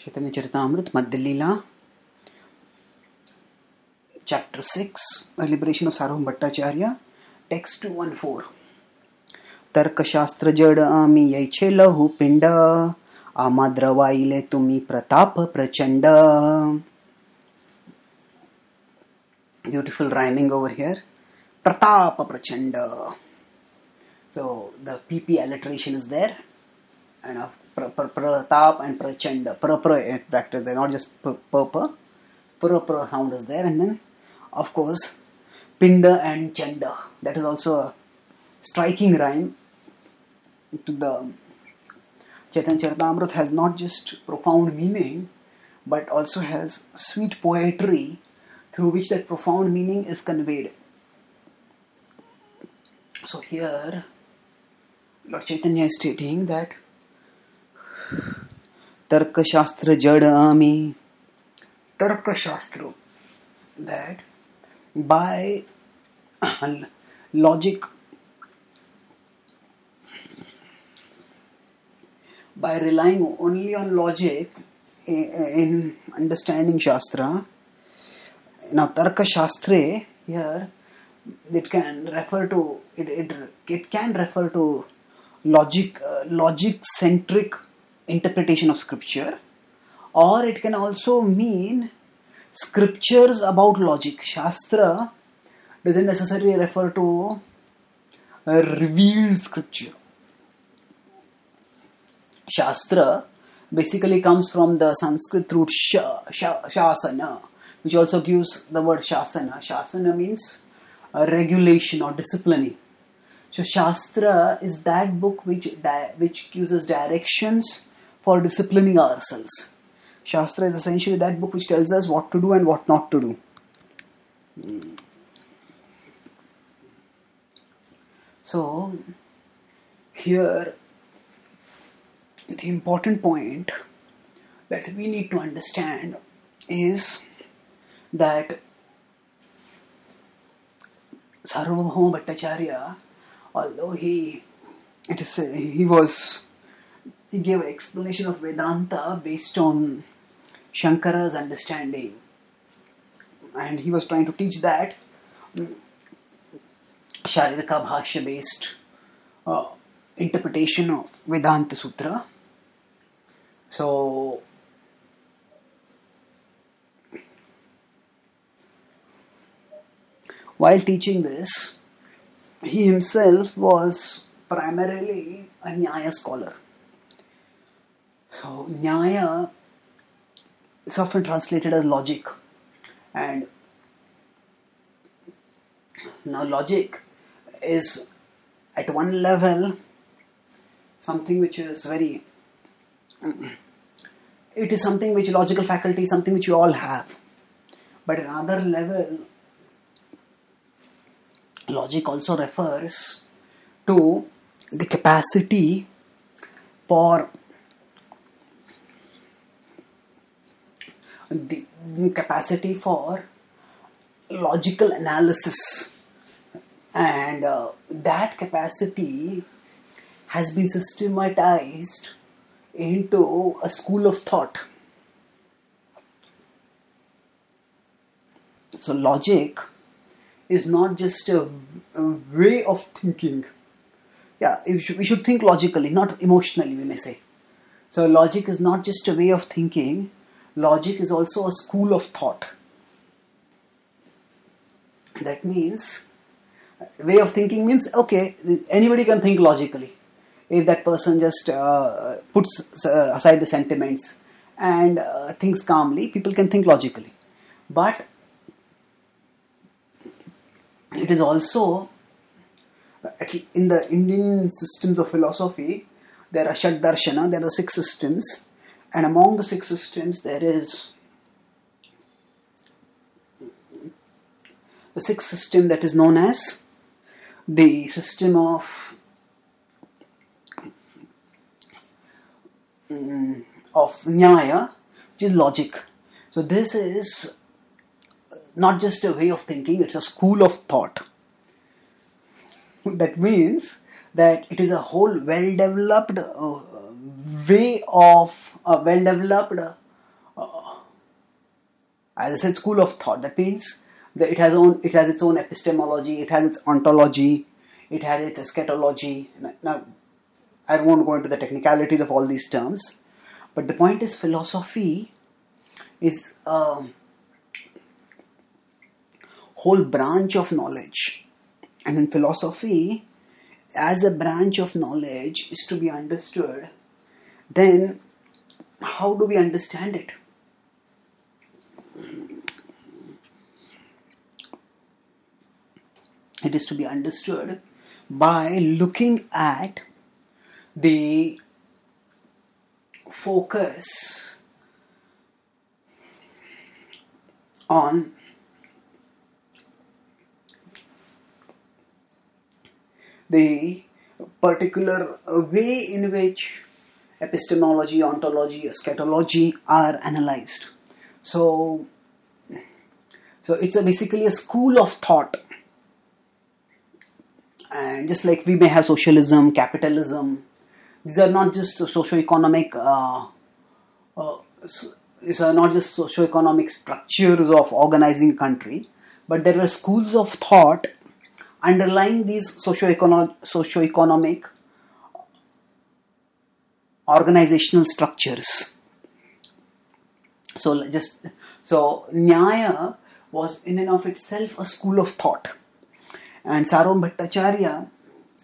Chaitanya Charitamrita Madhya Leela chapter 6 a liberation of Sarvabhauma Bhattacharya text 214 तर्कशास्त्र जड आम्ही यायचे लहू पिंड आम्हा द्रवाईले तुम्ही प्रताप प्रचंड. Beautiful rhyming over here. Pratap Prachanda. So the PP alliteration is there, and Pratap and Prachanda. Pra practice. They're not just pra sound is there, and then of course Pinda and Chanda. That is also a striking rhyme. To the Chaitanya Charitamrita has not just profound meaning, but also has sweet poetry through which that profound meaning is conveyed. So here, Lord Chaitanya is stating that Tarka Shastra Jadami, Tarka Shastra, that by logic, by relying only on logic in understanding Shastra. Now, Tarka Shastre here, it can refer to logic centric interpretation of scripture, or it can also mean scriptures about logic. Shastra doesn't necessarily refer to a revealed scripture. Shastra basically comes from the Sanskrit root shasana, which also gives the word shasana. Shasana means regulation or disciplining. So Shastra is that book which gives us directions for disciplining ourselves. Shastra is essentially that book which tells us what to do and what not to do. So here the important point that we need to understand is that Sarvabhauma Bhattacharya, although he gave an explanation of Vedanta based on Shankara's understanding, and he was trying to teach that Sharirika Bhashya based interpretation of Vedanta Sutra. So while teaching this, he himself was primarily a Nyaya scholar. So Nyaya is often translated as logic, and now logic is at one level something which is it is something which logical faculty is something which you all have, but at another level logic also refers to the capacity for logical analysis, and that capacity has been systematized into a school of thought. So logic is not just a way of thinking. Yeah, we should think logically, not emotionally, we may say. So logic is not just a way of thinking. Logic is also a school of thought. That means, way of thinking means, okay, anybody can think logically. If that person just puts aside the sentiments and thinks calmly, people can think logically. But it is also, in the Indian systems of philosophy, there are Shat Darshana, there are 6 systems, and among the 6 systems there is the 6th system that is known as the system of Nyaya, which is logic. So this is not just a way of thinking, it's a school of thought. That means that it is a whole well-developed way of a well-developed As I said, school of thought. That means that it has its own epistemology, it has its ontology, it has its eschatology. Now, I won't go into the technicalities of all these terms, but the point is, philosophy is a whole branch of knowledge, and in philosophy, as a branch of knowledge is to be understood, then how do we understand it? It is to be understood by looking at the focus on the particular way in which epistemology, ontology, eschatology are analyzed. So it's basically a school of thought. And just like we may have socialism, capitalism, these are not just socio-economic structures of organizing a country, but there are schools of thought underlying these socio-economic organizational structures. So Nyaya was in and of itself a school of thought. And Sarvam Bhattacharya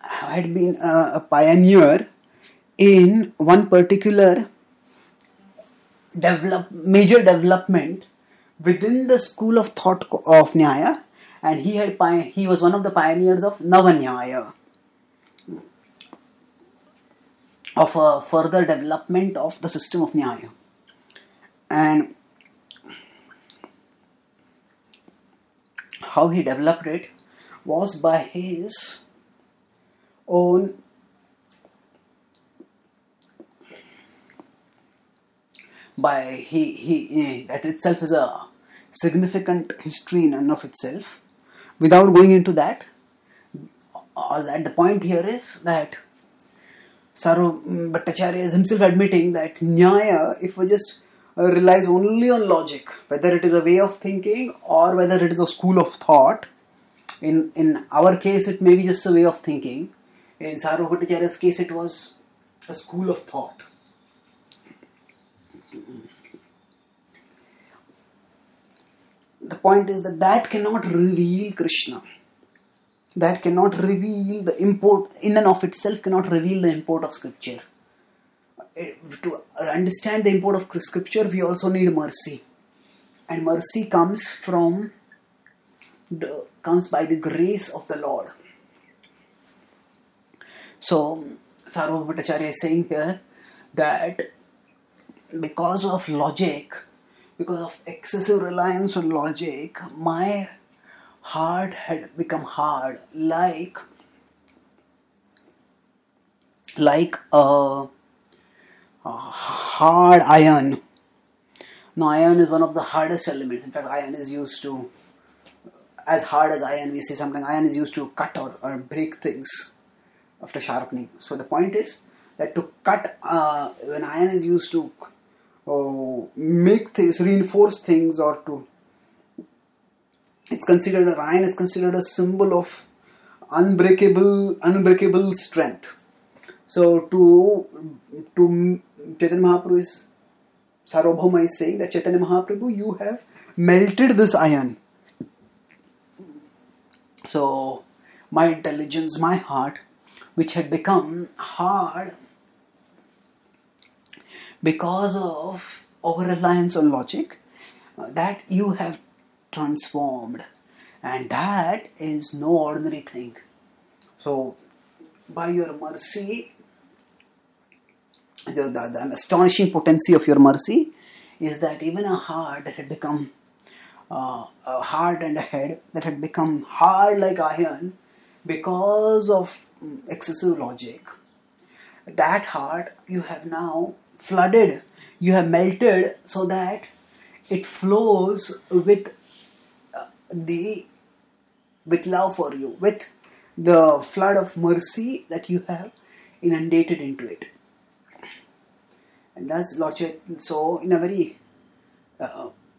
had been a pioneer in one particular major development within the school of thought of Nyaya, and he was one of the pioneers of Navanyaya, of a further development of the system of Nyaya. And how he developed it was by his own that itself is a significant history in and of itself. Without going into that, the point here is that Sarvam Bhattacharya is himself admitting that Nyaya, if we just relies only on logic, whether it is a way of thinking or whether it is a school of thought, in our case it may be just a way of thinking. In Sarvam Bhattacharya's case, it was a school of thought. The point is that cannot reveal Krishna. That cannot reveal the import, in and of itself cannot reveal the import of scripture. To understand the import of scripture, we also need mercy. And mercy comes by the grace of the Lord. So, Sarvam Bhattacharya is saying here that because of logic, because of excessive reliance on logic, my heart had become hard, like a hard iron. Now, iron is one of the hardest elements. In fact, iron is used to, as hard as iron, we say sometimes iron is used to cut or break things after sharpening. So the point is that to cut, when iron is used to make things, reinforce things, or to, iron is considered a symbol of unbreakable strength. So to Chaitanya Mahaprabhu is, Sarvabhauma is saying that Chaitanya Mahaprabhu, you have melted this iron. So my intelligence, my heart, which had become hard because of over-reliance on logic, that you have transformed. And that is no ordinary thing. So, by your mercy, the astonishing potency of your mercy is that even a heart that had become a heart and a head that had become hard like iron because of excessive logic, that heart you have now flooded, you have melted, so that it flows with love for you, with the flood of mercy that you have inundated into it. And that's Lord Chaitanya. So in a very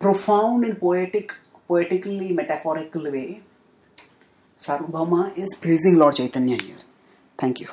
profound and poetically metaphorical way, Sarvabhauma is praising Lord Chaitanya here. Thank you.